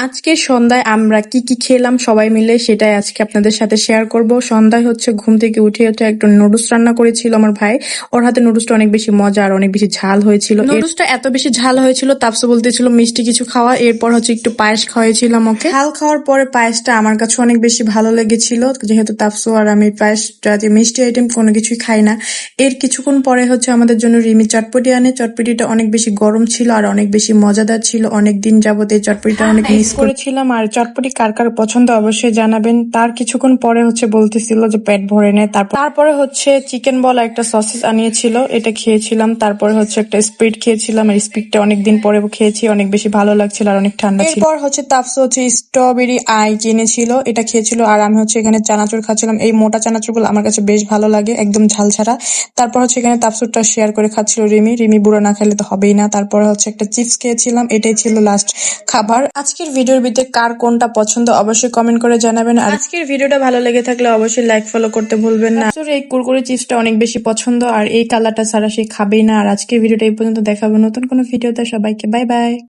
আজকে সন্ধ্যায় আমরা কি কি খেলাম সবাই মিলে সেটাই আজকে আপনাদের সাথে শেয়ার করব। সন্ধ্যায় ঘুম থেকে উঠে একটা নুডলস রান্না করেছিল আমার ভাই। ওর হাতে নুডলসটা অনেক বেশি মজা আর অনেক বেশি ঝাল হয়েছিল। নুডলসটা এত বেশি ঝাল হয়েছিল তাপসু বলতেছিল মিষ্টি কিছু খাওয়া। এরপর একটু পায়েস খাওয়াইছিলাম ওকে। ঝাল খাওয়ার পরে পায়েসটা আমার কাছে অনেক বেশি ভালো লেগেছিল, যেহেতু তাপসু আর আমি পায়েসটা যে মিষ্টি আইটেম কোনো কিছুই খাই না। এর কিছুক্ষণ পরে আমাদের জন্য রিমি চটপটি আনে। চটপটিটা অনেক বেশি গরম ছিল আর অনেক বেশি মজাদার ছিল। অনেকদিন যাবত এই চটপটিটা অনেক মিস করেছিলাম। আর চটপটি কার কার পছন্দ অবশ্যই জানাবেন। তার কিছুক্ষণ পরে বলতেছিল যে পেট ভরে নেয়। তারপরে চিকেন বল একটা সসেস আনিয়েছিল, এটা খেয়েছিলাম। তারপরে একটা স্প্রিট খেয়েছিলাম, আর স্প্রিটটা অনেকদিন পরে খেয়েছি, অনেক বেশি ভালো লাগছিল আর অনেক ঠান্ডা ছিল। এরপর তাপসু স্ট্রবেরি আই কিনেছিল, এটা খেয়েছিল। আর আমি এখানে চানাচুর খাচ্ছিলাম। এই মোটা চানাচুরগুলো আমার কাছে বেশ ভালো লাগে, একদম ঝাল ছাড়া। তারপর এখানে তাপসুরটা শেয়ার করে খাচ্ছিল রিমি বুড়ো না খেলে তো হবেই না। তারপরে একটা চিপস খেয়েছিলাম, এটাই ছিল লাস্ট খাবার। আজকের ভিডিওর ভিতরে কার কোনটা পছন্দ অবশ্যই কমেন্ট করে জানাবেন। আর আজকের ভিডিওটা ভালো লেগে থাকলে অবশ্যই লাইক ফলো করতে ভুলবেন না। তাপসুর এই কুরকুরে চিপসটা অনেক বেশি পছন্দ, আর এই কালারটা ছাড়া সে খাবেই না। আর আজকের ভিডিওটা এই পর্যন্ত, দেখাবো নতুন কোনো ভিডিওতে। সবাইকে বাই বাই।